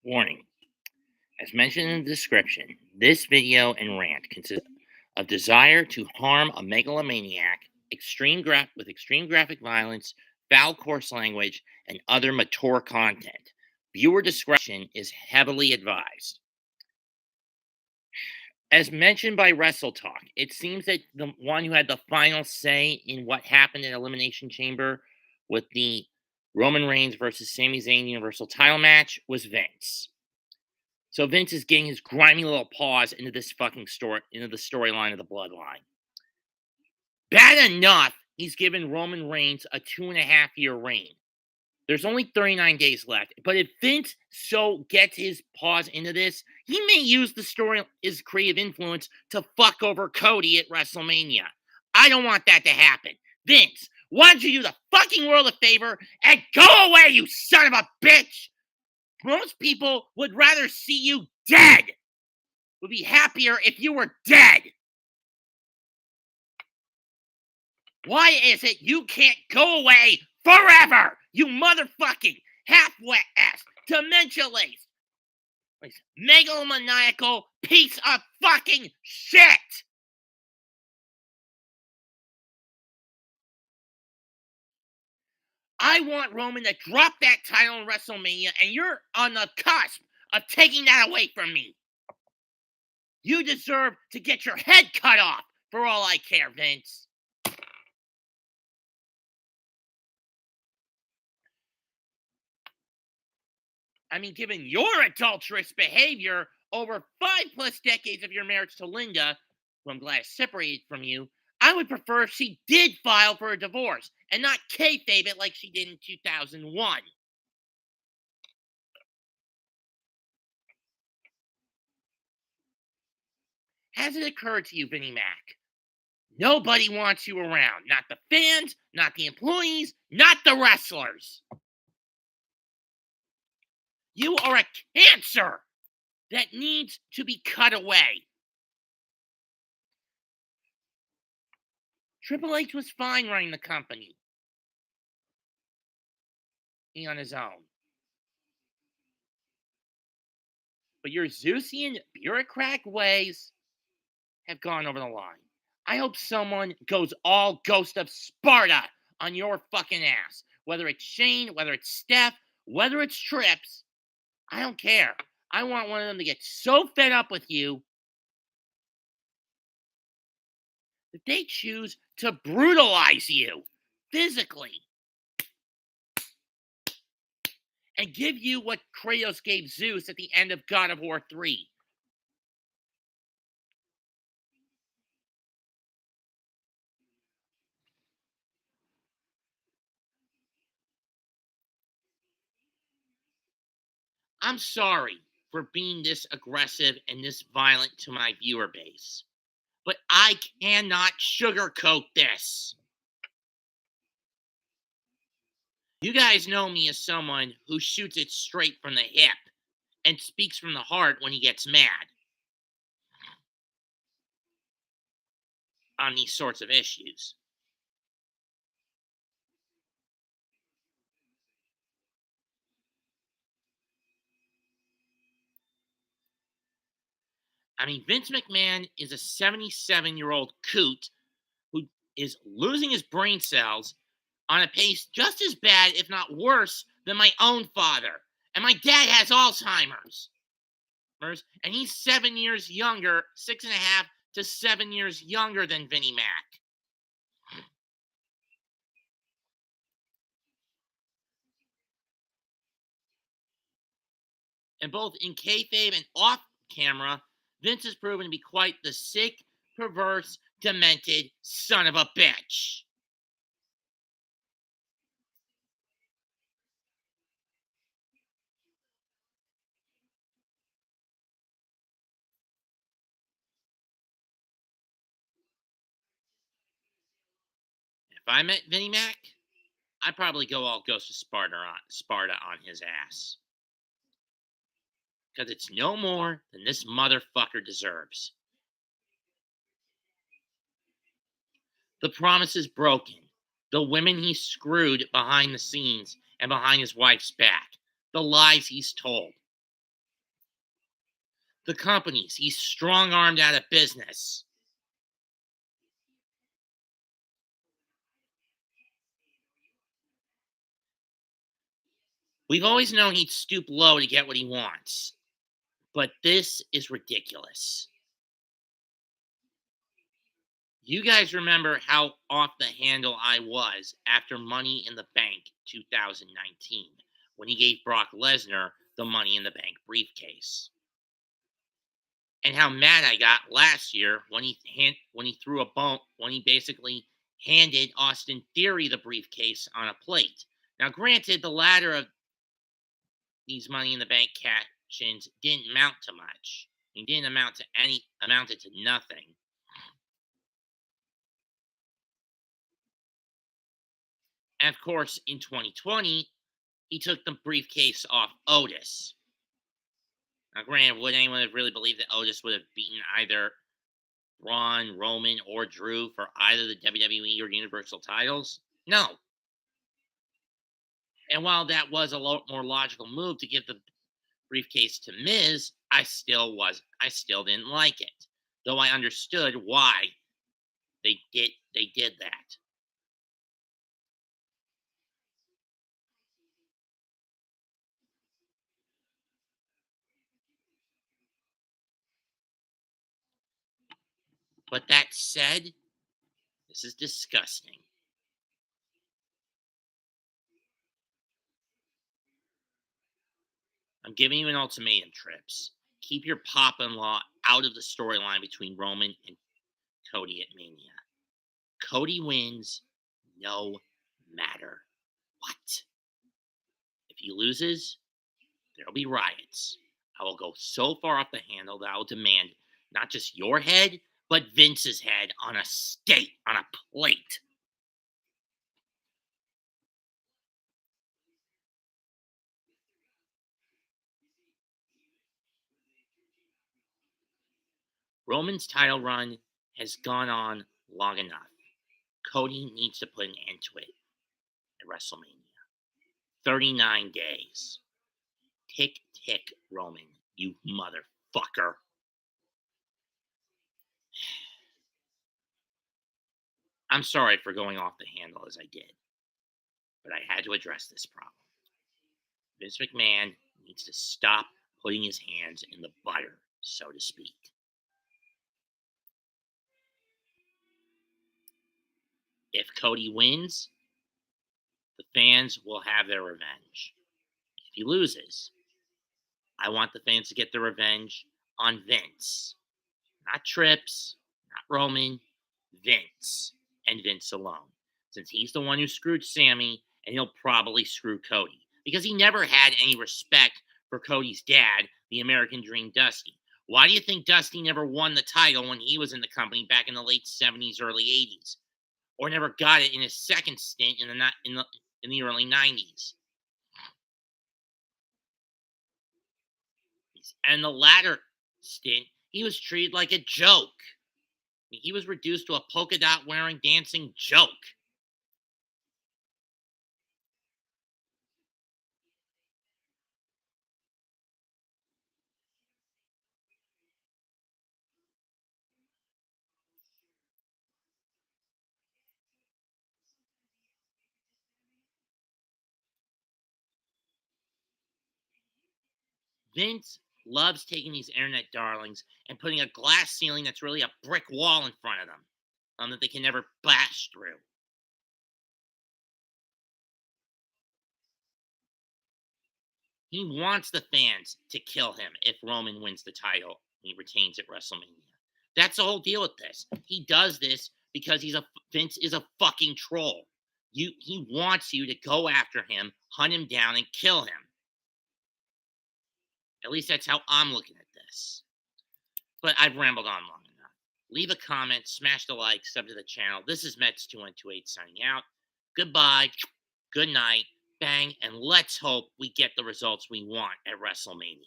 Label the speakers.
Speaker 1: Warning. As mentioned in the description, this video and rant consists of desire to harm a megalomaniac, with extreme graphic violence, foul coarse language, and other mature content. Viewer discretion is heavily advised. As mentioned by Wrestle Talk, it seems that the one who had the final say in what happened in Elimination Chamber with the Roman Reigns versus Sami Zayn Universal title match was Vince. So Vince is getting his grimy little paws into this fucking story, into the storyline of the Bloodline. Bad enough, he's given Roman Reigns a 2.5 year reign. There's only 39 days left, but if Vince so gets his paws into this, he may use the story his creative influence to fuck over Cody at WrestleMania. I don't want that to happen. Vince, why don't you do the fucking world a favor and go away, you son of a bitch? Most people would rather see you dead. Would be happier if you were dead. Why is it you can't go away forever? You motherfucking half-wet ass, dementia-laced, megalomaniacal piece of fucking shit! I want Roman to drop that title in WrestleMania, and you're on the cusp of taking that away from me. You deserve to get your head cut off for all I care, Vince. I mean, given your adulterous behavior over 5+ decades of your marriage to Linda, who I'm glad is separated from you, I would prefer if she did file for a divorce and not kayfabe it like she did in 2001. Has it occurred to you, Vinnie Mac? Nobody wants you around. Not the fans, not the employees, not the wrestlers. You are a cancer that needs to be cut away. Triple H was fine running the company. He on his own. But your Zeusian bureaucrat ways have gone over the line. I hope someone goes all Ghost of Sparta on your fucking ass. Whether it's Shane, whether it's Steph, whether it's Trips, I don't care. I want one of them to get so fed up with you that they choose to brutalize you physically and give you what Kratos gave Zeus at the end of God of War 3. I'm sorry for being this aggressive and this violent to my viewer base, but I cannot sugarcoat this. You guys know me as someone who shoots it straight from the hip and speaks from the heart when he gets mad on these sorts of issues. I mean, Vince McMahon is a 77-year-old coot who is losing his brain cells on a pace just as bad, if not worse, than my own father. And my dad has Alzheimer's. And he's 7 years younger, 6.5 to 7 years younger than Vinnie Mac. And both in kayfabe and off camera, Vince has proven to be quite the sick, perverse, demented son of a bitch. If I met Vinnie Mac, I'd probably go all Ghost of Sparta on his ass. Because it's no more than this motherfucker deserves. The promise is broken. The women he screwed behind the scenes and behind his wife's back. The lies he's told. The companies he's strong armed out of business. We've always known he'd stoop low to get what he wants, but this is ridiculous. You guys remember how off the handle I was after Money in the Bank 2019 when he gave Brock Lesnar the Money in the Bank briefcase, and how mad I got last year when he threw a bone when he basically handed Austin Theory the briefcase on a plate. Now, granted, the latter of these Money in the Bank cash-ins didn't amount to much. He didn't amounted to nothing. And of course, in 2020, he took the briefcase off Otis. Now, granted, would anyone have really believed that Otis would have beaten either Braun, Roman, or Drew for either the WWE or Universal titles? No. And while that was a more logical move to give the briefcase to Miz, I still didn't like it. Though I understood why they did that. But that said, this is disgusting. I'm giving you an ultimatum, Trips. Keep your pop-in-law out of the storyline between Roman and Cody at Mania. Cody wins no matter what. If he loses, there'll be riots. I will go so far off the handle that I will demand not just your head, but Vince's head on a on a plate. Roman's title run has gone on long enough. Cody needs to put an end to it at WrestleMania. 39 days. Tick, tick, Roman, you motherfucker. I'm sorry for going off the handle as I did, but I had to address this problem. Vince McMahon needs to stop putting his hands in the butter, so to speak. If Cody wins, the fans will have their revenge. If he loses, I want the fans to get their revenge on Vince. Not Trips, not Roman, Vince, and Vince alone. Since he's the one who screwed Sammy, and he'll probably screw Cody. Because he never had any respect for Cody's dad, the American Dream Dusty. Why do you think Dusty never won the title when he was in the company back in the late 70s, early 80s? Or never got it in his second stint in the early 90s? And the latter stint, he was treated like a joke. He was reduced to a polka dot wearing dancing joke. Vince loves taking these internet darlings and putting a glass ceiling that's really a brick wall in front of them that they can never bash through. He wants the fans to kill him if Roman wins the title and he retains at WrestleMania. That's the whole deal with this. He does this because Vince is a fucking troll. He wants you to go after him, hunt him down, and kill him. At least that's how I'm looking at this. But I've rambled on long enough. Leave a comment, smash the like, sub to the channel. This is Mets2128 signing out. Goodbye, good night, bang, and let's hope we get the results we want at WrestleMania.